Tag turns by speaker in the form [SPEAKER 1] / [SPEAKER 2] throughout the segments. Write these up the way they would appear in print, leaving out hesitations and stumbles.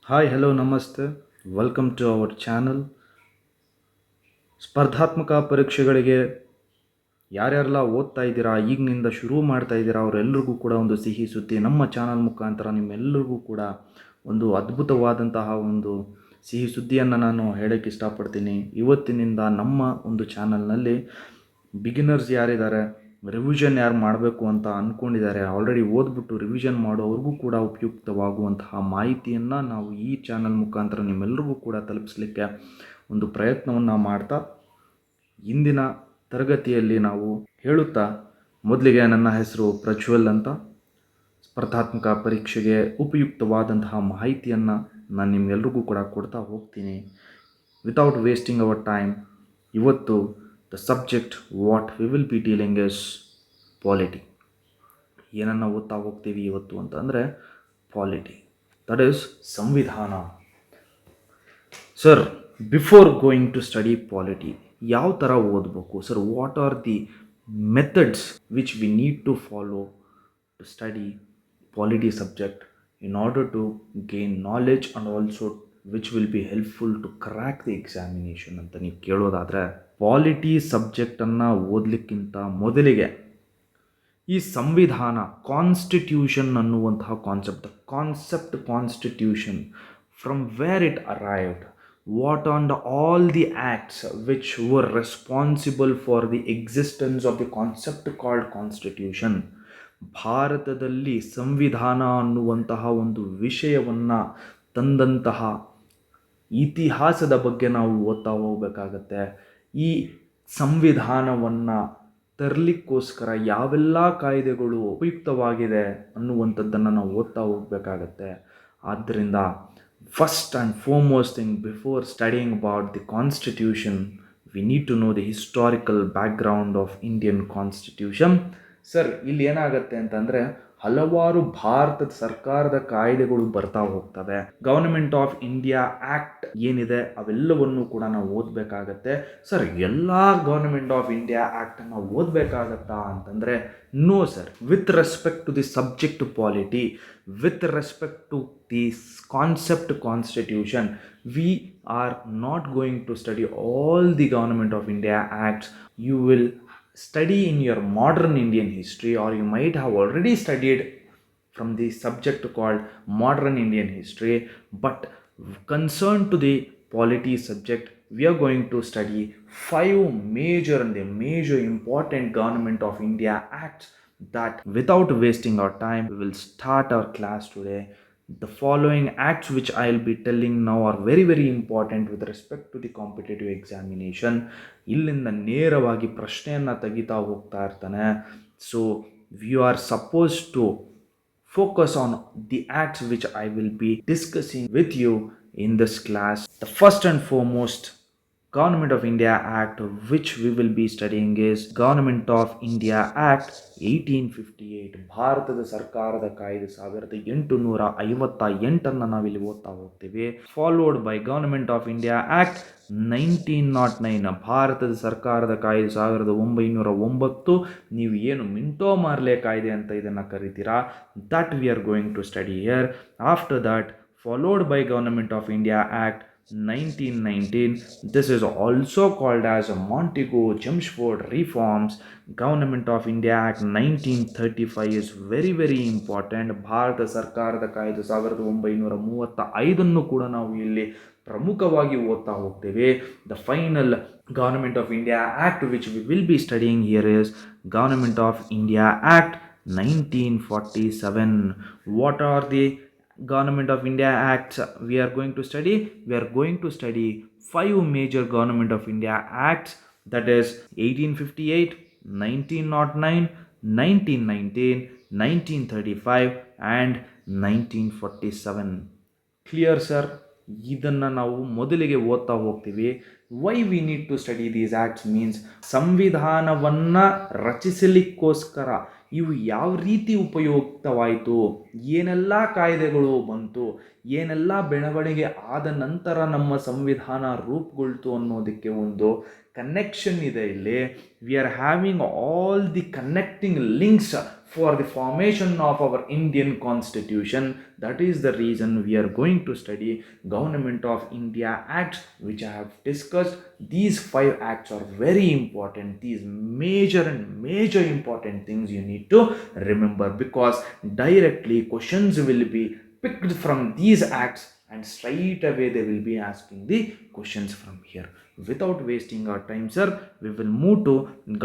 [SPEAKER 1] Hi hello ನಮಸ್ತೆ welcome to our channel. ಸ್ಪರ್ಧಾತ್ಮಕ ಪರೀಕ್ಷೆಗಳಿಗೆ ಯಾರ್ಯಾರೆಲ್ಲ ಓದ್ತಾ ಇದ್ದೀರಾ, ಈಗಿನಿಂದ ಶುರು ಮಾಡ್ತಾ ಇದ್ದೀರಾ, ಅವರೆಲ್ಲರಿಗೂ ಕೂಡ ಒಂದು ಸಿಹಿ ಸುದ್ದಿ. ನಮ್ಮ ಚಾನಲ್ ಮುಖಾಂತರ ನಿಮ್ಮೆಲ್ಲರಿಗೂ ಕೂಡ ಒಂದು ಅದ್ಭುತವಾದಂತಹ ಒಂದು ಸಿಹಿ ಸುದ್ದಿಯನ್ನು ನಾನು ಹೇಳೋಕ್ಕೆ ಇಷ್ಟಪಡ್ತೀನಿ. ಇವತ್ತಿನಿಂದ ನಮ್ಮ ಒಂದು ಚಾನಲ್ನಲ್ಲಿ ಬಿಗಿನರ್ಸ್ ಯಾರಿದ್ದಾರೆ, ರಿವಿಷನ್ ಯಾರು ಮಾಡಬೇಕು ಅಂತ ಅಂದ್ಕೊಂಡಿದ್ದಾರೆ, ಆಲ್ರೆಡಿ ಓದ್ಬಿಟ್ಟು ರಿವಿಷನ್ ಮಾಡೋವ್ರಿಗೂ ಕೂಡ ಉಪಯುಕ್ತವಾಗುವಂತಹ ಮಾಹಿತಿಯನ್ನು ನಾವು ಈ ಚಾನಲ್ ಮುಖಾಂತರ ನಿಮ್ಮೆಲ್ಲರಿಗೂ ಕೂಡ ತಲುಪಿಸಲಿಕ್ಕೆ ಒಂದು ಪ್ರಯತ್ನವನ್ನು ಮಾಡ್ತಾ ಇಂದಿನ ತರಗತಿಯಲ್ಲಿ ನಾವು ಹೇಳುತ್ತಾ, ಮೊದಲಿಗೆ ನನ್ನ ಹೆಸರು ಪ್ರಜ್ವಲ್ ಅಂತ. ಸ್ಪರ್ಧಾತ್ಮಕ ಪರೀಕ್ಷೆಗೆ ಉಪಯುಕ್ತವಾದಂತಹ ಮಾಹಿತಿಯನ್ನು ನಾನು ನಿಮ್ಗೆಲ್ರಿಗೂ ಕೂಡ ಕೊಡ್ತಾ ಹೋಗ್ತೀನಿ. ವಿತೌಟ್ ವೇಸ್ಟಿಂಗ್ ಅವರ್ ಟೈಮ್, ಇವತ್ತು the subject what we will be dealing is polity. ಏನನ್ನು ಓದ್ತಾ ಹೋಗ್ತೀವಿ ಇವತ್ತು ಅಂತಂದರೆ ಪಾಲಿಟಿ, ದಟ್ ಈಸ್ ಸಂವಿಧಾನ. Sir, before going to study polity ಯಾವ ಥರ ಓದಬೇಕು sir? What are the methods which we need to follow to study polity subject in order to gain knowledge and also which will be helpful to crack the examination ಅಂತ ನೀವು ಕೇಳೋದಾದರೆ, polity ಸಬ್ಜೆಕ್ಟನ್ನು ಓದಲಿಕ್ಕಿಂತ ಮೊದಲಿಗೆ ಈ ಸಂವಿಧಾನ, constitution ಅನ್ನುವಂತಹ concept constitution, from where it arrived, what and all the acts which were responsible for the existence of the concept called constitution. ಭಾರತದಲ್ಲಿ ಸಂವಿಧಾನ ಅನ್ನುವಂತಹ ಒಂದು ವಿಷಯವನ್ನು ತಂದಂತಹ ಇತಿಹಾಸದ ಬಗ್ಗೆ ನಾವು ಓದ್ತಾ ಹೋಗಬೇಕಾಗತ್ತೆ. ಈ ಸಂವಿಧಾನವನ್ನು ತರಲಿಕ್ಕೋಸ್ಕರ ಯಾವೆಲ್ಲ ಕಾಯ್ದೆಗಳು ಉಪಯುಕ್ತವಾಗಿದೆ ಅನ್ನುವಂಥದ್ದನ್ನು ನಾವು ಓದ್ತಾ ಹೋಗಬೇಕಾಗತ್ತೆ. ಆದ್ದರಿಂದ first and foremost thing, before studying about the constitution, we need to know the historical background of Indian constitution. Sir, ಇಲ್ಲಿ ಏನಾಗುತ್ತೆ ಅಂತಂದರೆ, ಹಲವಾರು ಭಾರತದ ಸರ್ಕಾರದ ಕಾಯ್ದೆಗಳು ಬರ್ತಾ ಹೋಗ್ತವೆ. ಗವರ್ನಮೆಂಟ್ ಆಫ್ ಇಂಡಿಯಾ ಆ್ಯಕ್ಟ್ ಏನಿದೆ ಅವೆಲ್ಲವನ್ನು ಕೂಡ ನಾವು ಓದಬೇಕಾಗತ್ತೆ. ಸರ್, ಎಲ್ಲ ಗವರ್ನಮೆಂಟ್ ಆಫ್ ಇಂಡಿಯಾ ಆ್ಯಕ್ಟನ್ನು ಓದಬೇಕಾಗತ್ತಾ ಅಂತಂದರೆ, no sir. With respect to the subject polity, with respect to this concept constitution, we are not going to study all the government of India acts. You will study in your modern Indian history, or you might have already studied from the subject called modern Indian history, but concerned to the polity subject, we are going to study 5 major important government of India acts. That without wasting our time, we will start our class today. The following acts which I will be telling now are very important with respect to the competitive examination. ಇಲ್ಲಿಂದ ನೇರವಾಗಿ ಪ್ರಶ್ನೆಯನ್ನು ತೆಗಿತಾ ಹೋಗ್ತಾ ಇರ್ತಾನೆ. So you are supposed to focus on the acts which I will be discussing with you in this class. The first and foremost Government of India Act which we will be studying is Government of India Act 1858. ಭಾರತದ ಸರ್ಕಾರದ ಕಾಯ್ದೆ 1858 ನಾವಿಲ್ಲಿ ಓದ್ತಾ ಹೋಗ್ತೀವಿ. Followed by government of India act 1909. ಭಾರತದ ಸರ್ಕಾರದ ಕಾಯ್ದೆ 1909. ನೀವು ಏನು ಮಿಂಟೋ ಮಾರ್ಲೆ ಕಾಯ್ದೆ ಅಂತ ಇದನ್ನು ಕರಿತೀರಾ, that we are going to study here. After that, followed by Government of India Act 1919. This is also called as Montego-Chelmsford reforms. Government of India Act 1935 is very important. Bharat ಸರ್ಕಾರದ ಕಾಯ್ದೆ 1935 ಕೂಡ ನಾವು ಇಲ್ಲಿ ಪ್ರಮುಖವಾಗಿ ಓದ್ತಾ ಹೋಗ್ತೇವೆ. The final Government of India Act which we will be studying here is Government of India Act 1947. What are the Government of India Acts we are going to study? We are going to study 5 major Government of India Acts, that is 1858, 1909, 1919, 1935 and 1947. Clear sir? ಇದನ್ನು ನಾವು ಮೊದಲಿಗೆ ಓದ್ತಾ ಹೋಗ್ತೀವಿ. Why we need to study these acts means, ಸಂವಿಧಾನವನ್ನು ರಚಿಸಲಿಕ್ಕೋಸ್ಕರ ಇವು ಯಾವ ರೀತಿ ಉಪಯುಕ್ತವಾಯಿತು, ಏನೆಲ್ಲ ಕಾಯ್ದೆಗಳು ಬಂತು, ಏನೆಲ್ಲ ಬೆಳವಣಿಗೆ ಆದ ನಂತರ ನಮ್ಮ ಸಂವಿಧಾನ ರೂಪುಗೊಳ್ತು ಅನ್ನೋದಕ್ಕೆ ಒಂದು ಕನೆಕ್ಷನ್ ಇದೆ ಇಲ್ಲಿ. We are having all the connecting links for the formation of our Indian constitution. That is the reason we are going to study Government of India Acts, which I have discussed. These 5 acts are very important. These major important things you need to remember, because directly questions will be picked from these acts and straight away they will be asking the questions from here. Without wasting our time, sir, we will move to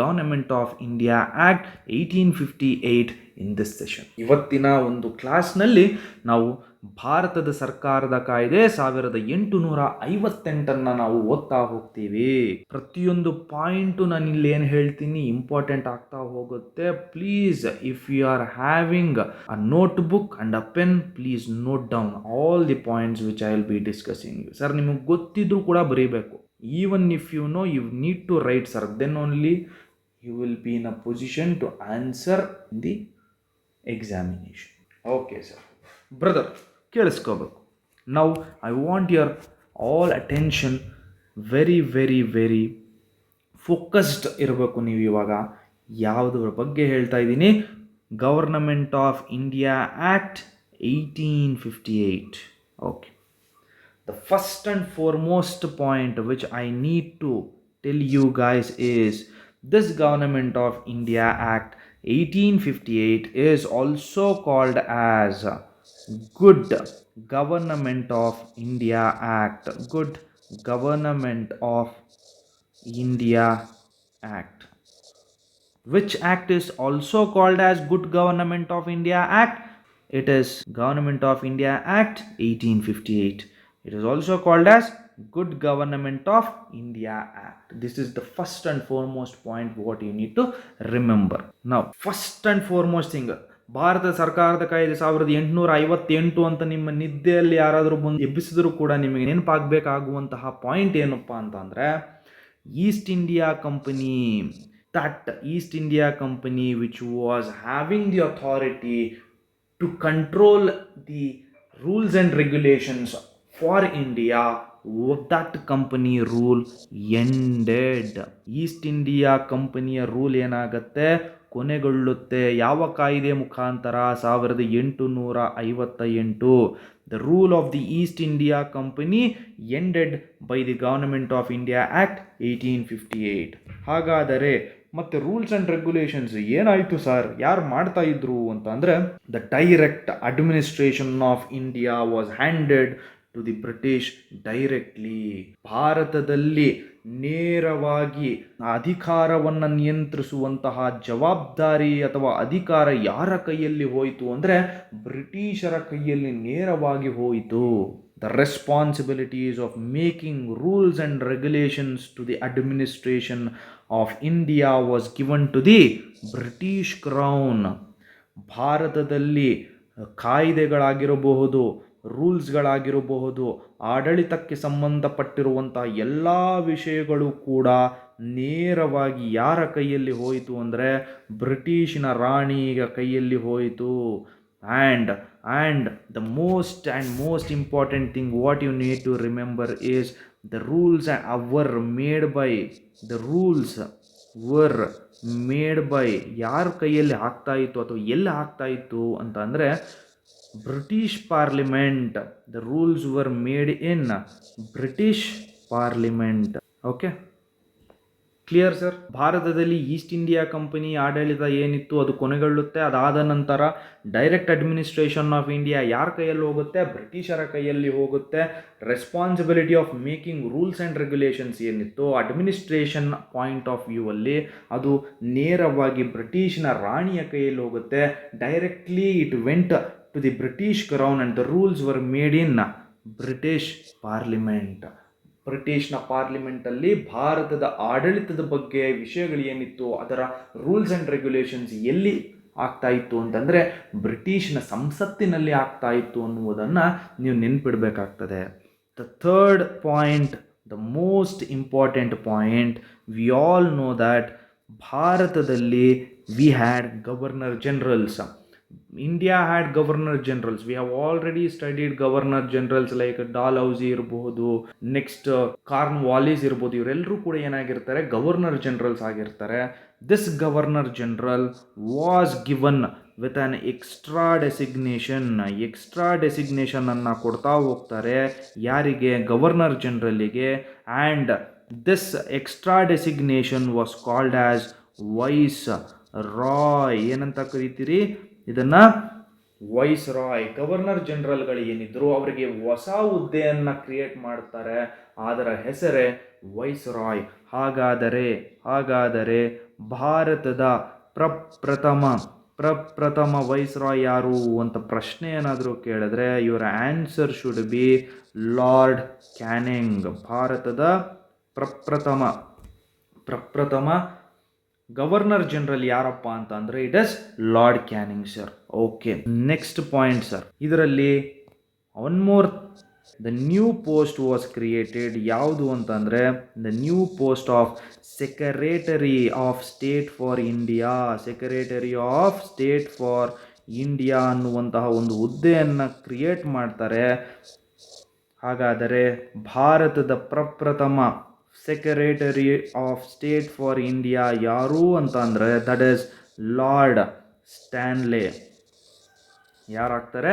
[SPEAKER 1] Government of India Act 1858 in this session. ಇವತ್ತಿನ ಒಂದು ಕ್ಲಾಸ್ನಲ್ಲಿ ನಾವು ಭಾರತದ ಸರ್ಕಾರದ ಕಾಯ್ದೆ 1858 ನಾವು ಓದ್ತಾ ಹೋಗ್ತೀವಿ. ಪ್ರತಿಯೊಂದು ಪಾಯಿಂಟು ನಾನು ಇಲ್ಲಿ ಏನು ಹೇಳ್ತೀನಿ ಇಂಪಾರ್ಟೆಂಟ್ ಆಗ್ತಾ ಹೋಗುತ್ತೆ. Please, if you are having a notebook and a pen, please note down all the points which I will be discussing. Sir, ನಿಮಗೆ ಗೊತ್ತಿದ್ರು ಕೂಡ ಬರೀಬೇಕು. Even if you know, you need to write, sir. Then only you will be in a position to answer the examination. Okay, sir. Brother, ಕೇಳಿಸ್ಕೋಬೇಕು. Now, I want your all attention very focused ಇರಬೇಕು. ನೀವು ಇವಾಗ ಯಾವುದರ ಬಗ್ಗೆ ಹೇಳ್ತಾ ಇದ್ದೀನಿ? Government of India act 1858. Okay. The first and foremost point which I need to tell you guys is this Government of India Act 1858 is also called as Good Government of India Act. Good Government of India Act. Which act is also called as Good Government of India Act? It is Government of India Act 1858. It is also called as Good Government of India Act. This is the first and foremost point what you need to remember. Now, first and foremost thing, Bharat ಸರ್ಕಾರದ ಕಾಯ್ದೆ 1858 ಅಂತ ನಿಮ್ಮ ನಿದ್ದೆಯಲ್ಲಿ ಯಾರಾದರೂ ಬಂದು ಎಬ್ಬಿಸಿದ್ರು ಕೂಡ ನಿಮಗೆ ನೆನಪಾಗಬೇಕಾಗುವಂತಹ point ಏನಪ್ಪ ಅಂತಂದರೆ, East India company. That East India Company, which was having the authority to control the rules and regulations for India, that company rule ended. East India ಕಂಪನಿಯ ರೂಲ್ ಏನಾಗುತ್ತೆ? ಕೊನೆಗೊಳ್ಳುತ್ತೆ. ಯಾವ ಕಾಯ್ದೆ ಮುಖಾಂತರ? 1858. The rule of the East India Company ended by the Government of India Act 1858. ಹಾಗಾದರೆ ಮತ್ತೆ rules and regulations ಏನಾಯಿತು sir? ಯಾರು ಮಾಡ್ತಾ ಇದ್ರು ಅಂತ ಅಂದರೆ, the direct administration of India was handed to the British directly. ಭಾರತದಲ್ಲಿ ನೇರವಾಗಿ ಅಧಿಕಾರವನ್ನು ನಿಯಂತ್ರಿಸುವಂತಹ ಜವಾಬ್ದಾರಿ ಅಥವಾ ಅಧಿಕಾರ ಯಾರ ಕೈಯಲ್ಲಿ ಹೋಯಿತು ಅಂದರೆ, ಬ್ರಿಟಿಷರ ಕೈಯಲ್ಲಿ ನೇರವಾಗಿ ಹೋಯಿತು. The responsibilities of making rules and regulations to the administration of India was given to the British Crown. ಭಾರತದಲ್ಲಿ ಕಾಯ್ದೆಗಳಾಗಿರಬಹುದು, ರೂಲ್ಸ್ಗಳಾಗಿರಬಹುದು, ಆಡಳಿತಕ್ಕೆ ಸಂಬಂಧಪಟ್ಟಿರುವಂಥ ಎಲ್ಲ ವಿಷಯಗಳು ಕೂಡ ನೇರವಾಗಿ ಯಾರ ಕೈಯಲ್ಲಿ ಹೋಯಿತು ಅಂದರೆ, ಬ್ರಿಟಿಷಿನ ರಾಣಿಯ ಕೈಯಲ್ಲಿ ಹೋಯಿತು. And the most important thing what you need to remember is the rules were made by ಯಾರ ಕೈಯಲ್ಲಿ ಆಗ್ತಾ ಇತ್ತು ಅಥವಾ ಎಲ್ಲಿ ಆಗ್ತಾ ಇತ್ತು ಅಂತ ಅಂದರೆ, British parliament. The rules were made in British parliament. Okay, clear sir? ಭಾರತದಲ್ಲಿ ಈಸ್ಟ್ ಇಂಡಿಯಾ ಕಂಪನಿ ಆಡಳಿತ ಏನಿತ್ತು ಅದು ಕೊನೆಗೊಳ್ಳುತ್ತೆ. ಅದಾದ ನಂತರ ಡೈರೆಕ್ಟ್ ಅಡ್ಮಿನಿಸ್ಟ್ರೇಷನ್ ಆಫ್ ಇಂಡಿಯಾ ಯಾರ ಕೈಯಲ್ಲಿ ಹೋಗುತ್ತೆ? ಬ್ರಿಟಿಷರ ಕೈಯಲ್ಲಿ ಹೋಗುತ್ತೆ. Responsibility of making rules and regulations ಏನಿತ್ತು ಅಡ್ಮಿನಿಸ್ಟ್ರೇಷನ್ ಪಾಯಿಂಟ್ ಆಫ್ ವ್ಯೂ ಅಲ್ಲಿ, ಅದು ನೇರವಾಗಿ ಬ್ರಿಟಿಷ್ನ ರಾಣಿಯ ಕೈಯಲ್ಲಿ ಹೋಗುತ್ತೆ. Directly it went to the British crown and the rules were made in British parliament. ಬ್ರಿಟಿಷ್ನ ಪಾರ್ಲಿಮೆಂಟಲ್ಲಿ ಭಾರತದ ಆಡಳಿತದ ಬಗ್ಗೆ ವಿಷಯಗಳು ಏನಿತ್ತು, ಅದರ ರೂಲ್ಸ್ ಆ್ಯಂಡ್ ರೆಗ್ಯುಲೇಷನ್ಸ್ ಎಲ್ಲಿ ಆಗ್ತಾ ಇತ್ತು ಅಂತಂದರೆ, ಬ್ರಿಟಿಷ್ನ ಸಂಸತ್ತಿನಲ್ಲಿ ಆಗ್ತಾ ಇತ್ತು ಅನ್ನುವುದನ್ನು ನೀವು ನೆನ್ಪಿಡಬೇಕಾಗ್ತದೆ. The third point, the most important point, we all know that ಭಾರತದಲ್ಲಿ we had governor generals. India had governor generals. We have already studied governor generals like Dalhousie ಇರಬಹುದು, ನೆಕ್ಸ್ಟ್ ಕಾರ್ನ್ ವಾಲಿಸ್ ಇರ್ಬೋದು. ಇವರೆಲ್ಲರೂ ಕೂಡ ಏನಾಗಿರ್ತಾರೆ, ಗವರ್ನರ್ ಜನರಲ್ಸ್ ಆಗಿರ್ತಾರೆ. This governor general was given with an extra designation. Extra designation ಅನ್ನು ಕೊಡ್ತಾ ಹೋಗ್ತಾರೆ. ಯಾರಿಗೆ? ಗವರ್ನರ್ ಜನರಲ್ಲಿಗೆ. And this extra designation was called as wise Roy. ಏನಂತ ಕರಿತೀರಿ ಇದನ್ನ? ವೈಸ್ ರಾಯ್. ಗವರ್ನರ್ ಜನರಲ್ಗಳು ಏನಿದ್ರು ಅವರಿಗೆ ಹೊಸ ಹುದ್ದೆಯನ್ನು ಕ್ರಿಯೇಟ್ ಮಾಡ್ತಾರೆ, ಅದರ ಹೆಸರೇ ವೈಸ್ ರಾಯ್. ಹಾಗಾದರೆ ಭಾರತದ ಪ್ರಪ್ರಥಮ ವೈಸ್ ರಾಯ್ ಯಾರು ಅಂತ ಪ್ರಶ್ನೆ ಏನಾದರೂ ಕೇಳಿದ್ರೆ ಇವರ answer should be Lord Canning. ಭಾರತದ ಪ್ರಪ್ರಥಮ ಗವರ್ನರ್ ಜನರಲ್ ಯಾರಪ್ಪ ಅಂತ ಅಂದರೆ it is Lord Canning sir. Okay, next point sir. ಇದರಲ್ಲಿ one more, the new post was created. ಯಾವುದು ಅಂತಂದರೆ the new post of secretary of state for India. Secretary of state for India ಅನ್ನುವಂತಹ ಒಂದು ಹುದ್ದೆಯನ್ನು create ಮಾಡ್ತಾರೆ. ಹಾಗಾದರೆ ಭಾರತದ ಪ್ರಪ್ರಥಮ secretary of state for India ಯಾರು ಅಂತ ಅಂದರೆ that is Lord Stanley. ಯಾರಾಗ್ತಾರೆ?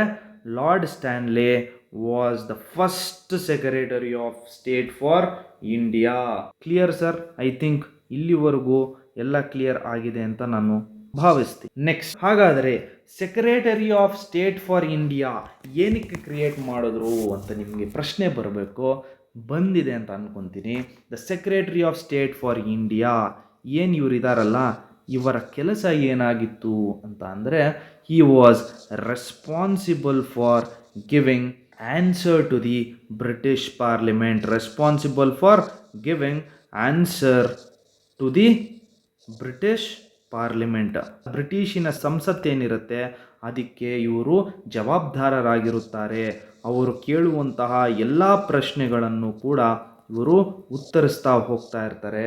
[SPEAKER 1] Lord Stanley was the first secretary of state for India. Clear sir? I think ಇಲ್ಲಿವರೆಗೂ ಎಲ್ಲ ಕ್ಲಿಯರ್ ಆಗಿದೆ ಅಂತ ನಾನು ಭಾವಿಸ್ತೀನಿ. ನೆಕ್ಸ್ಟ್, ಹಾಗಾದರೆ secretary of state for India ಏನಕ್ಕೆ ಕ್ರಿಯೇಟ್ ಮಾಡಿದ್ರು ಅಂತ ನಿಮಗೆ ಪ್ರಶ್ನೆ ಬಂದಿದೆ ಅಂತ ಅನ್ಕೊತೀನಿ. The secretary of state for India ಏನು ಇವರಿದಾರಲ್ಲ, ಇವರ ಕೆಲಸ ಏನಾಗಿತ್ತು ಅಂತ ಅಂದರೆ he was responsible for giving answer to the British parliament. Responsible for giving answer to the British parliament. ಬ್ರಿಟಿಷಿನ ಸಂಸತ್ತೇನಿರುತ್ತೆ ಅದಕ್ಕೆ ಇವರು ಜವಾಬ್ದಾರರಾಗಿರುತ್ತಾರೆ. ಅವರು ಕೇಳುವಂತಹ ಎಲ್ಲ ಪ್ರಶ್ನೆಗಳನ್ನು ಕೂಡ ಇವರು ಉತ್ತರಿಸ್ತಾ ಹೋಗ್ತಾ ಇರ್ತಾರೆ.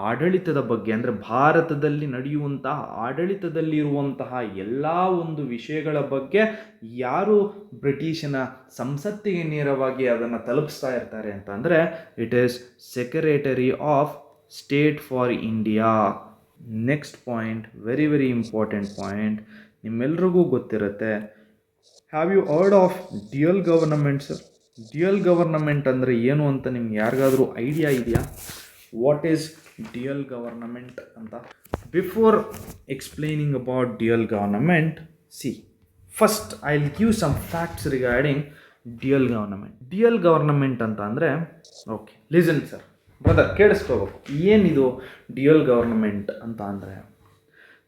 [SPEAKER 1] ಆಡಳಿತದ ಬಗ್ಗೆ ಅಂದರೆ ಭಾರತದಲ್ಲಿ ನಡೆಯುವಂತಹ ಆಡಳಿತದಲ್ಲಿರುವಂತಹ ಎಲ್ಲ ಒಂದು ವಿಷಯಗಳ ಬಗ್ಗೆ ಯಾರು ಬ್ರಿಟಿಷಿನ ಸಂಸತ್ತಿಗೆ ನೇರವಾಗಿ ಅದನ್ನು ತಲುಪಿಸ್ತಾ ಇರ್ತಾರೆ ಅಂತ ಅಂದರೆ it is secretary of state for India. Next point, very very important point, ನಿಮ್ಮೆಲ್ರಿಗೂ ಗೊತ್ತಿರುತ್ತೆ. Have you heard of dual government sir? Dual government ಅಂದರೆ ಏನು ಅಂತ ನಿಮ್ಗೆ ಯಾರಿಗಾದರೂ ಐಡಿಯಾ ಇದೆಯಾ? ವಾಟ್ ಈಸ್ ಡ್ಯುಯಲ್ ಗವರ್ನಮೆಂಟ್ ಅಂತ? Before explaining about dual government, see first I will give some facts regarding dual government. Dual government ಅಂತ ಅಂದರೆ, okay listen sir brother, ಕೇಳಿಸ್ಕೋಬೇಕು. ಏನಿದು ಡ್ಯುಯಲ್ ಗವರ್ನಮೆಂಟ್ ಅಂತ ಅಂದರೆ?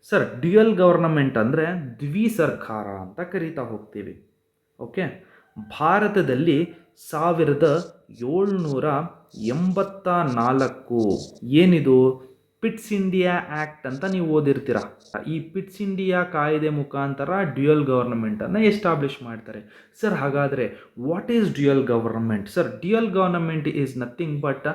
[SPEAKER 1] ಸರ್, ಡ್ಯುಯಲ್ ಗವರ್ನಮೆಂಟ್ ಅಂದರೆ ದ್ವಿಸರ್ಕಾರ ಅಂತ ಕರೀತಾ ಹೋಗ್ತೀವಿ. ಓಕೆ, ಭಾರತದಲ್ಲಿ 1784 ಏನಿದು ಪಿಟ್ಸ್ ಇಂಡಿಯಾ ಆ್ಯಕ್ಟ್ ಅಂತ ನೀವು ಓದಿರ್ತೀರ. ಈ ಪಿಟ್ಸ್ ಇಂಡಿಯಾ ಕಾಯ್ದೆ ಮುಖಾಂತರ ಡ್ಯುಯಲ್ ಗವರ್ನಮೆಂಟನ್ನು ಎಸ್ಟಾಬ್ಲಿಷ್ ಮಾಡ್ತಾರೆ. ಸರ್, ಹಾಗಾದರೆ what is dual government? Sir, dual government is nothing but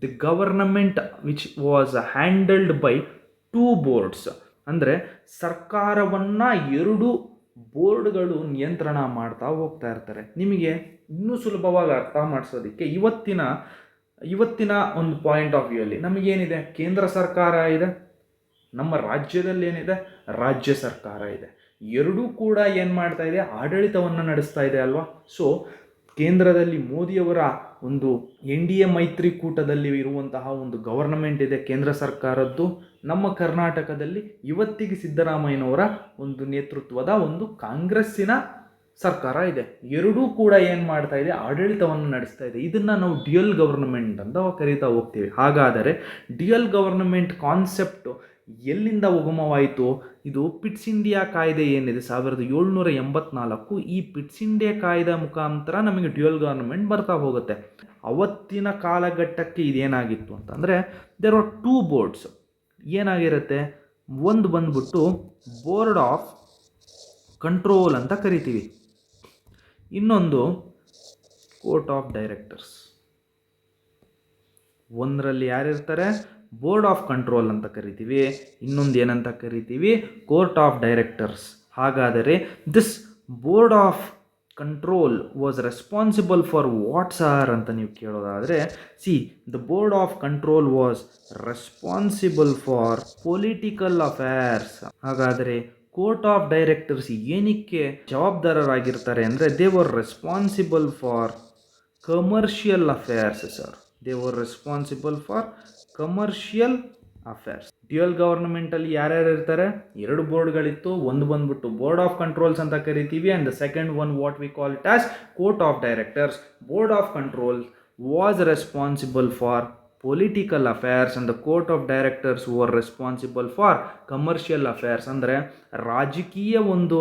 [SPEAKER 1] the government which was handled by 2 boards. ಅಂದರೆ ಸರ್ಕಾರವನ್ನು 2 ಬೋರ್ಡ್ಗಳು ನಿಯಂತ್ರಣ ಮಾಡ್ತಾ ಹೋಗ್ತಾ ಇರ್ತಾರೆ. ನಿಮಗೆ ಇನ್ನೂ ಸುಲಭವಾಗಿ ಅರ್ಥ ಮಾಡಿಸೋದಕ್ಕೆ ಇವತ್ತಿನ ಒಂದು ಪಾಯಿಂಟ್ ಆಫ್ ವ್ಯೂ ಅಲ್ಲಿ ನಮಗೇನಿದೆ? ಕೇಂದ್ರ ಸರ್ಕಾರ ಇದೆ, ನಮ್ಮ ರಾಜ್ಯದಲ್ಲಿ ಏನಿದೆ? ರಾಜ್ಯ ಸರ್ಕಾರ ಇದೆ. ಎರಡೂ ಕೂಡ ಏನು ಮಾಡ್ತಾ ಇದೆ? ಆಡಳಿತವನ್ನು ನಡೆಸ್ತಾ ಇದೆ ಅಲ್ವಾ? ಸೊ ಕೇಂದ್ರದಲ್ಲಿ ಮೋದಿಯವರ ಒಂದು NDA ಮೈತ್ರಿಕೂಟದಲ್ಲಿ ಇರುವಂತಹ ಒಂದು ಗವರ್ನಮೆಂಟ್ ಇದೆ ಕೇಂದ್ರ ಸರ್ಕಾರದ್ದು. ನಮ್ಮ ಕರ್ನಾಟಕದಲ್ಲಿ ಇವತ್ತಿಗೆ ಸಿದ್ದರಾಮಯ್ಯನವರ ಒಂದು ನೇತೃತ್ವದ ಒಂದು ಕಾಂಗ್ರೆಸ್ಸಿನ ಸರ್ಕಾರ ಇದೆ. ಎರಡೂ ಕೂಡ ಏನು ಮಾಡ್ತಾ ಇದೆ? ಆಡಳಿತವನ್ನು ನಡೆಸ್ತಾ ಇದೆ. ಇದನ್ನು ನಾವು ಡ್ಯುಯಲ್ ಗವರ್ನಮೆಂಟ್ ಅಂತ ಕರೀತಾ ಹೋಗ್ತೀವಿ. ಹಾಗಾದರೆ ಡ್ಯುಯಲ್ ಗವರ್ನಮೆಂಟ್ ಕಾನ್ಸೆಪ್ಟು ಎಲ್ಲಿಂದ ಉಗಮವಾಯಿತು? ಇದು ಪಿಟ್ಸ್ ಇಂಡಿಯಾ ಕಾಯ್ದೆ ಏನಿದೆ 1784, ಈ ಪಿಟ್ಸ್ ಇಂಡಿಯಾ ಕಾಯ್ದೆ ಮುಖಾಂತರ ನಮಗೆ ಡ್ಯುಯಲ್ ಗವರ್ನಮೆಂಟ್ ಬರ್ತಾ ಹೋಗುತ್ತೆ. ಅವತ್ತಿನ ಕಾಲಘಟ್ಟಕ್ಕೆ ಇದೇನಾಗಿತ್ತು ಅಂತಂದರೆ ದೇರ್ ಆರ್ 2 ಬೋರ್ಡ್ಸ್. ಏನಾಗಿರುತ್ತೆ? ಒಂದು ಬಂದ್ಬಿಟ್ಟು ಬೋರ್ಡ್ ಆಫ್ ಕಂಟ್ರೋಲ್ ಅಂತ ಕರಿತೀವಿ, ಇನ್ನೊಂದು ಕೋರ್ಟ್ ಆಫ್ ಡೈರೆಕ್ಟರ್ಸ್. ಒಂದರಲ್ಲಿ ಯಾರಿರ್ತಾರೆ? ಬೋರ್ಡ್ ಆಫ್ ಕಂಟ್ರೋಲ್ ಅಂತ ಕರಿತೀವಿ, ಇನ್ನೊಂದು ಏನಂತ ಕರಿತೀವಿ? Court of directors. ಹಾಗಾದರೆ this board of control was responsible for what sir ಅಂತ ನೀವು ಕೇಳೋದಾದರೆ, see the board of control was responsible for political affairs. ಹಾಗಾದರೆ ಕೋರ್ಟ್ ಆಫ್ ಡೈರೆಕ್ಟರ್ಸ್ ಏನಕ್ಕೆ ಜವಾಬ್ದಾರರಾಗಿರ್ತಾರೆ ಅಂದರೆ, they were responsible for commercial affairs sir. They were responsible for commercial affairs. Dual ಗವರ್ನಮೆಂಟಲ್ಲಿ ಯಾರ್ಯಾರು ಇರ್ತಾರೆ? ಎರಡು ಬೋರ್ಡ್ಗಳಿತ್ತು. ಒಂದು ಬಂದ್ಬಿಟ್ಟು ಬೋರ್ಡ್ ಆಫ್ ಕಂಟ್ರೋಲ್ಸ್ ಅಂತ ಕರಿತೀವಿ, and the second one what we call it as court of directors. Board of control was responsible for political affairs and the court of directors var responsible for commercial affairs. ಅಂದರೆ ರಾಜಕೀಯ ಒಂದು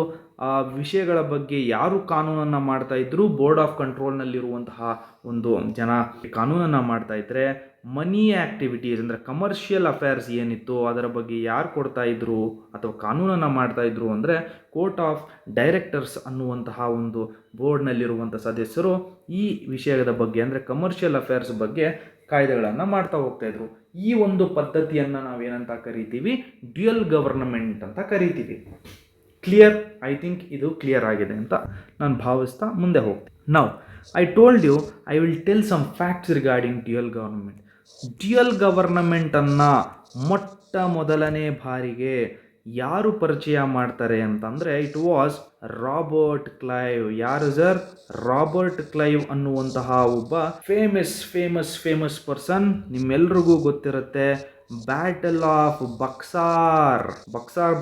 [SPEAKER 1] ವಿಷಯಗಳ ಬಗ್ಗೆ ಯಾರು ಕಾನೂನನ್ನು ಮಾಡ್ತಾ ಇದ್ರು, ಬೋರ್ಡ್ ಆಫ್ ಕಂಟ್ರೋಲ್ನಲ್ಲಿರುವಂತಹ ಒಂದು ಜನ ಕಾನೂನನ್ನು ಮಾಡ್ತಾ ಇದ್ರೆ, ಮನಿ ಆ್ಯಕ್ಟಿವಿಟೀಸ್ ಅಂದರೆ ಕಮರ್ಷಿಯಲ್ ಅಫೇರ್ಸ್ ಏನಿತ್ತು ಅದರ ಬಗ್ಗೆ ಯಾರು ಕೊಡ್ತಾ ಇದ್ರು ಅಥವಾ ಕಾನೂನನ್ನು ಮಾಡ್ತಾ ಇದ್ರು ಅಂದರೆ ಕೋರ್ಟ್ ಆಫ್ ಡೈರೆಕ್ಟರ್ಸ್ ಅನ್ನುವಂತಹ ಒಂದು ಬೋರ್ಡ್ನಲ್ಲಿರುವಂಥ ಸದಸ್ಯರು ಈ ವಿಷಯದ ಬಗ್ಗೆ ಅಂದರೆ ಕಮರ್ಷಿಯಲ್ ಅಫೇರ್ಸ್ ಬಗ್ಗೆ ಕಾಯ್ದೆಗಳನ್ನು ಮಾಡ್ತಾ ಹೋಗ್ತಾ ಇದ್ರು. ಈ ಒಂದು ಪದ್ಧತಿಯನ್ನು ನಾವೇನಂತ ಕರಿತೀವಿ? ಡ್ಯುಯಲ್ ಗವರ್ನಮೆಂಟ್ ಅಂತ ಕರಿತೀವಿ. ಕ್ಲಿಯರ್? ಐ ಥಿಂಕ್ ಇದು ಕ್ಲಿಯರ್ ಆಗಿದೆ ಅಂತ ನಾನು ಭಾವಿಸ್ತಾ ಮುಂದೆ ಹೋಗ್ತೀನಿ. Now I told you I will tell some facts regarding dual government. Dual ಗವರ್ನಮೆಂಟನ್ನು ಮೊಟ್ಟ ಮೊದಲನೇ ಬಾರಿಗೆ ಯಾರು ಪರಿಚಯ ಮಾಡ್ತಾರೆ ಅಂತಂದರೆ, ಇಟ್ ವಾಸ್ ರಾಬರ್ಟ್ ಕ್ಲೈವ್. ಯಾರು ಸರ್? ರಾಬರ್ಟ್ ಕ್ಲೈವ್ ಅನ್ನುವಂತಹ ಒಬ್ಬ ಫೇಮಸ್ ಪರ್ಸನ್. ನಿಮ್ಮೆಲ್ರಿಗೂ ಗೊತ್ತಿರುತ್ತೆ, ಬ್ಯಾಟಲ್ ಆಫ್ ಬಕ್ಸಾರ್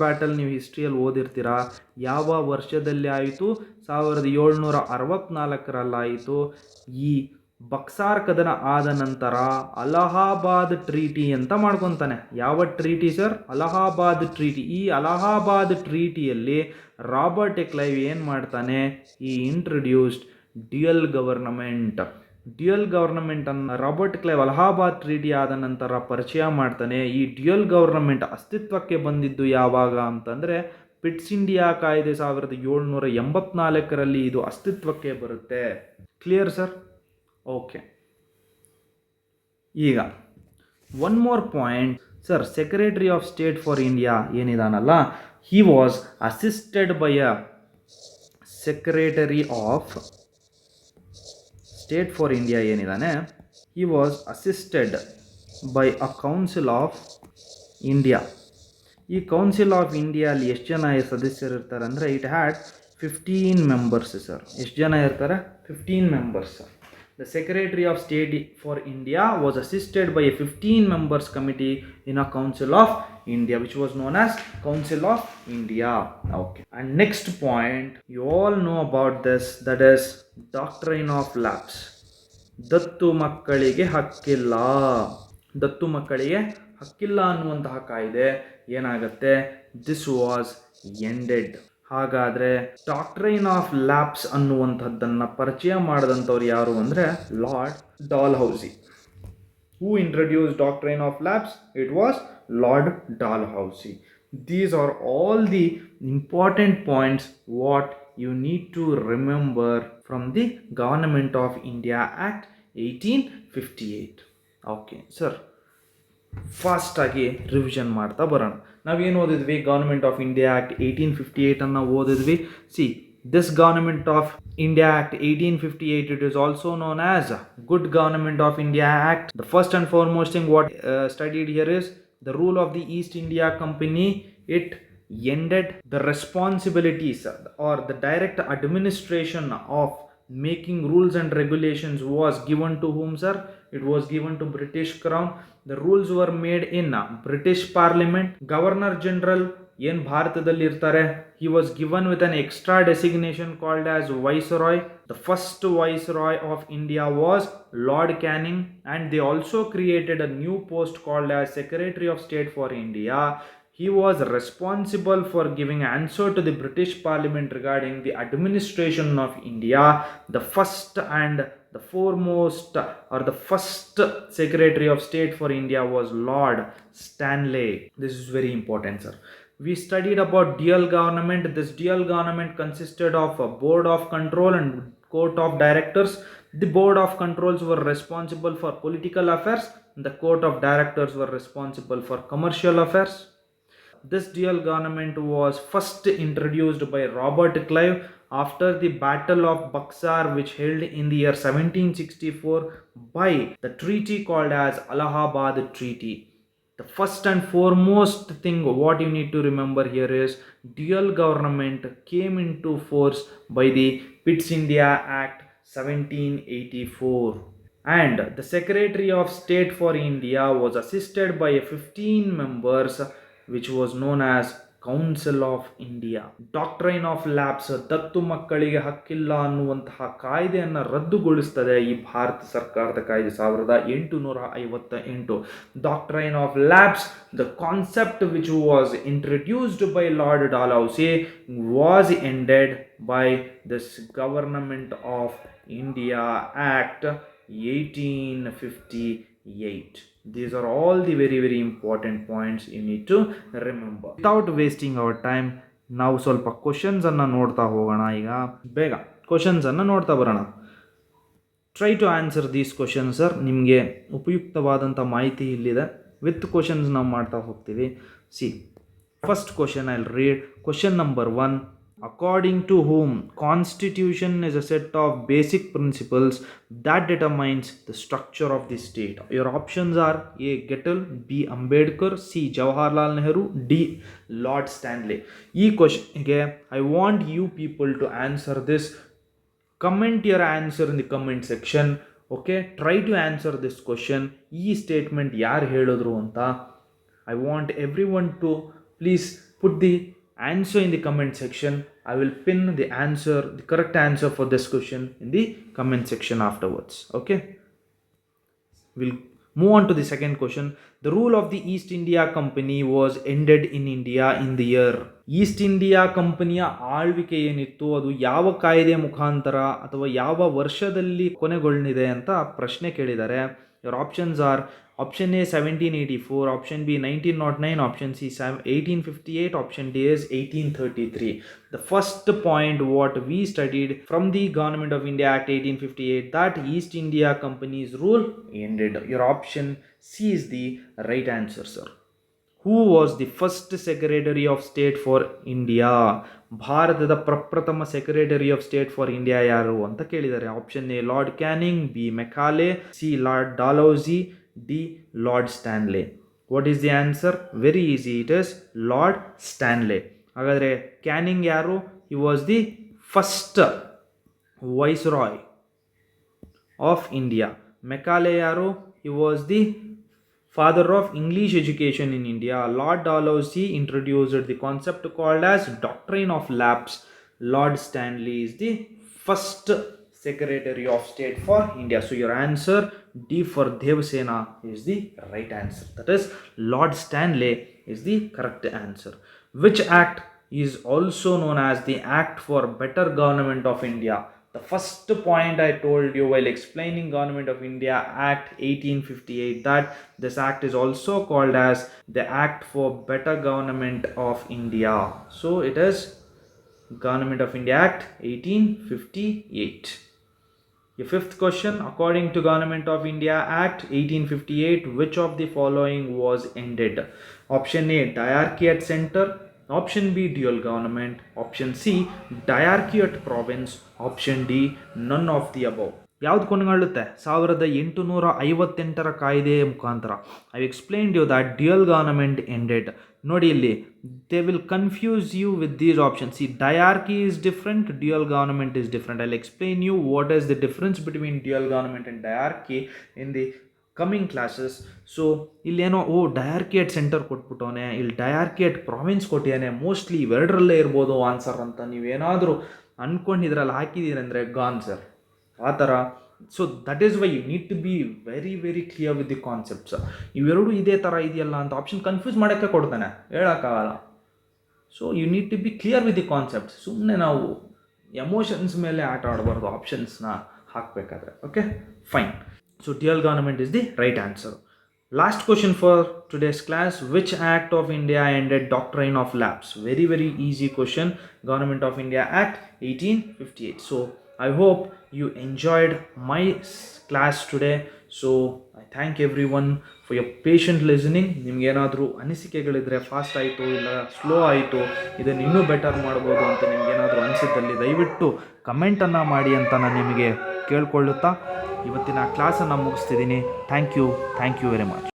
[SPEAKER 1] ಬ್ಯಾಟಲ್ ನೀವು ಹಿಸ್ಟ್ರಿಯಲ್ಲಿ ಓದಿರ್ತೀರಾ. ಯಾವ ವರ್ಷದಲ್ಲಿ ಆಯಿತು? 1764 ಈ ಬಕ್ಸಾರ್ ಕದನ ಆದ ನಂತರ ಅಲಹಾಬಾದ್ ಟ್ರೀಟಿ ಅಂತ ಮಾಡ್ಕೊತಾನೆ. ಯಾವ ಟ್ರೀಟಿ ಸರ್? ಅಲಹಾಬಾದ್ ಟ್ರೀಟಿ. ಈ ಅಲಹಾಬಾದ್ ಟ್ರೀಟಿಯಲ್ಲಿ ರಾಬರ್ಟ್ ಕ್ಲೈವ್ ಏನು ಮಾಡ್ತಾನೆ? He introduced dual government. Dual ಗವರ್ನಮೆಂಟನ್ನು ರಾಬರ್ಟ್ ಕ್ಲೈವ್ ಅಲಹಾಬಾದ್ ಟ್ರೀಟಿ ಆದ ನಂತರ ಪರಿಚಯ ಮಾಡ್ತಾನೆ. ಈ ಡ್ಯುಯಲ್ ಗವರ್ನಮೆಂಟ್ ಅಸ್ತಿತ್ವಕ್ಕೆ ಬಂದಿದ್ದು ಯಾವಾಗ ಅಂತಂದರೆ, ಪಿಟ್ಸ್ ಇಂಡಿಯಾ ಕಾಯ್ದೆ 1784 ಇದು ಅಸ್ತಿತ್ವಕ್ಕೆ ಬರುತ್ತೆ. Clear sir? ಓಕೆ. ಈಗ one more point sir. Secretary of state for India ಏನಿದಾನಲ್ಲ, he was assisted by a secretary of state for India ಏನಿದ್ದಾನೆ, he was assisted by a council of India. ಈ council of ಇಂಡಿಯಾಲಿ ಎಷ್ಟು ಜನ ಸದಸ್ಯರು ಇರ್ತಾರೆ ಅಂದರೆ, ಇಟ್ ಹ್ಯಾಡ್ 15 ಮೆಂಬರ್ಸ್ ಸರ್. ಎಷ್ಟು ಜನ ಇರ್ತಾರೆ? 15 members. The Secretary of State for India was assisted by a 15 members committee in a Council of India, which was known as Council of India. Okay. And next point, you all know about this, that is Doctrine of Lapse. ದತ್ತು ಮಕ್ಕಳಿಗೆ ಹಕ್ಕಿಲ್ಲ. ದತ್ತು ಮಕ್ಕಳಿಗೆ ಹಕ್ಕಿಲ್ಲ ಅನ್ನುವಂತಹ ಕಾಯ್ದೆ ಏನಾಗುತ್ತೆ? This was ended. ಹಾಗಾದರೆ ಡಾಕ್ಟ್ರೈನ್ ಆಫ್ ಲ್ಯಾಪ್ಸ್ ಅನ್ನುವಂಥದ್ದನ್ನು ಪರಿಚಯ ಮಾಡಿದಂಥವ್ರು ಯಾರು ಅಂದರೆ, Lord Dalhousie. Who introduce doctrine of lapse? It was Lord Dalhousie. These are all the important points what you need to remember from the government of India act 1858. Okay sir, ಫಾಸ್ಟಾಗಿ revision ಮಾಡ್ತಾ ಬರೋಣ. ನಾವೇನು ಓದಿದ್ವಿ? Government of India act 1858 ಅನ್ನು ಓದಿದ್ವಿ. See, this government of India act 1858, it is also known as Good Government of India Act. The first and foremost thing what studied here is the rule of the East India Company. It ended the responsibilities or the direct administration of making rules and regulations was given to whom, sir? It was given to British Crown. The rules were made in British Parliament. Governor General ಏನು ಭಾರತದಲ್ಲಿ ಇರ್ತಾರೆ, he was given with an extra designation called as Viceroy. The first Viceroy of India was Lord Canning, and they also created a new post called as Secretary of State for India. He was responsible for giving answer to the British Parliament regarding the administration of India. The first and the foremost or the first Secretary of State for India was Lord Stanley. This is very important, sir. We studied about dual government. This dual government consisted of a board of control and court of directors. The board of controls were responsible for political affairs, and the court of directors were responsible for commercial affairs. This dual government was first introduced by Robert Clive after the Battle of Buxar, which held in the year 1764 by the treaty called as Allahabad Treaty. The first and foremost thing what you need to remember here is dual government came into force by the Pitt India Act 1784, and the Secretary of State for India was assisted by 15 members, which was known as Council of India. Doctrine of lapse, ದತ್ತು ಮಕ್ಕಳಿಗೆ ಹಕ್ಕಿಲ್ಲ ಅನ್ನುವಂತಹ ಕಾಯ್ದೆಯನ್ನು ರದ್ದುಗೊಳಿಸುತ್ತದೆ ಈ ಭಾರತ ಸರ್ಕಾರದ ಕಾಯ್ದೆ 1858. Doctrine of lapse, the concept which was introduced by Lord Dalhousie, was ended by this government of India act 1858. These are all the very very important points you need to remember. Without wasting our time, ನಾವು ಸ್ವಲ್ಪ questions ಅನ್ನು ನೋಡ್ತಾ ಹೋಗೋಣ. ಈಗ ಬೇಗ questions ಅನ್ನು ನೋಡ್ತಾ ಬರೋಣ. Try to answer these questions sir. ನಿಮಗೆ ಉಪಯುಕ್ತವಾದಂಥ ಮಾಹಿತಿ ಇಲ್ಲಿದೆ. ವಿತ್ ಕ್ವಶನ್ಸ್ ನಾವು ಮಾಡ್ತಾ ಹೋಗ್ತೀವಿ. See, first question I will read. Question number 1. According to whom constitution is a set of basic principles that determines the structure of the state? Your options are A. Gettle, B. Ambedkar, C. Jawaharlal Nehru, D. Lord Stanley. Ee question ge I want you people to answer this. Comment your answer in the comment section. Okay, try to answer this question. Ee statement yaar helidru anta I want everyone to please put the answer in the comment section. I will pin the answer, the correct answer for this question in the comment section afterwards. Okay, we'll move on to the second question. The rule of the East India Company was ended in India in the year. East India ಕಂಪನಿಯ ಆಳ್ವಿಕೆ ಏನಿತ್ತು ಅದು ಯಾವ ಕಾಯ್ದೆ ಮುಖಾಂತರ ಅಥವಾ ಯಾವ ವರ್ಷದಲ್ಲಿ ಕೊನೆಗೊಳ್ಳಿದೆ ಅಂತ ಪ್ರಶ್ನೆ ಕೇಳಿದ್ದಾರೆ. Your options are option A 1784, option B 1909, option C 1858, option D is 1833. The first point what we studied from the Government of India Act 1858, that East India Company's rule ended. Your option C is the right answer, sir. Who was the first Secretary of State for India? ಭಾರತದ ಪ್ರಪ್ರಥಮ secretary of state for India ಯಾರು ಅಂತ ಕೇಳಿದ್ದಾರೆ. Option A Lord Canning, B Macaulay, C Lord Dalhousie, D Lord Stanley. What is the answer? Very easy, it is Lord Stanley. ಹಾಗಾದರೆ Canning ಯಾರು? He was the first viceroy of India. Macaulay ಯಾರು? He was the father of English education in India. Lord Dalhousie introduced the concept called as doctrine of lapse. Lord Stanley is the first Secretary of State for India. So your answer D for Devasena is the right answer. That is Lord Stanley is the correct answer. Which act is also known as the Act for Better Government of India? The first point I told you while explaining Government of India Act 1858, that this act is also called as the Act for Better Government of India. So it is Government of India Act 1858. Your fifth question, according to Government of India Act 1858, which of the following was ended? Option A, diarchy at center. Option B, dual government. Option C, diarchy at province. Option D, none of the above. ಯಾವ್ದು ಕೊನೆಗೊಳ್ಳುತ್ತೆ? 1858 ಕಾಯ್ದೆಯ ಮುಖಾಂತರ. I explained you that dual government ended. ನೋಡಿ ಇಲ್ಲಿ they will confuse you with these options. See, diarchy is different, dual government is different. I'll explain you what is the difference between dual government and diarchy in the coming classes. So ಇಲ್ಲೇನೋ diarchy at centre ಕೊಟ್ಬಿಟ್ಟವನೆ, ಇಲ್ಲಿ diarchy at province ಕೊಟ್ಟಿದ್ದಾನೆ, mostly ಇವೆರಡರಲ್ಲೇ ಇರ್ಬೋದು answer ಅಂತ ನೀವೇನಾದರೂ ಅಂದ್ಕೊಂಡಿದ್ರಲ್ಲಿ ಹಾಕಿದ್ದೀರಂದರೆ gone sir, ಆ ಥರ. So that is why you need to be very very clear with the concepts. ಇವೆರಡು ಇದೇ ಥರ ಇದೆಯಲ್ಲ ಅಂತ ಆಪ್ಷನ್ ಕನ್ಫ್ಯೂಸ್ ಮಾಡೋಕ್ಕೆ ಕೊಡ್ತಾನೆ, ಹೇಳೋಕ್ಕಾಗಲ್ಲ. So you need to be clear with the concepts. ಸುಮ್ಮನೆ ನಾವು ಎಮೋಷನ್ಸ್ ಮೇಲೆ ಆಟ ಆಡಬಾರ್ದು ಆಪ್ಷನ್ಸ್ನ ಹಾಕಬೇಕಾದ್ರೆ. Okay, fine. So dual government is the right answer. Last question for today's class. Which act of India ended doctrine of lapse? Very very easy question. Government of India Act 1858. So I hope you enjoyed my class today. So I thank everyone for your patient listening. ನಿಮ್ಗೇನಾದರೂ ಅನಿಸಿಕೆಗಳಿದ್ರೆ fast ಆಯಿತು ಇಲ್ಲ slow ಆಯಿತು, ಇದನ್ನು ಇನ್ನೂ better ಮಾಡ್ಬೋದು ಅಂತ ನಿಮ್ಗೇನಾದರೂ ಅನಿಸಿದ್ದಲ್ಲಿ ದಯವಿಟ್ಟು ಕಮೆಂಟನ್ನು ಮಾಡಿ ಅಂತ ನಾನು ನಿಮಗೆ ಕೇಳ್ಕೊಳ್ಳುತ್ತಾ ಇವತ್ತಿನ ಕ್ಲಾಸನ್ನು ಮುಗಿಸ್ತಿದ್ದೀನಿ. Thank you very much.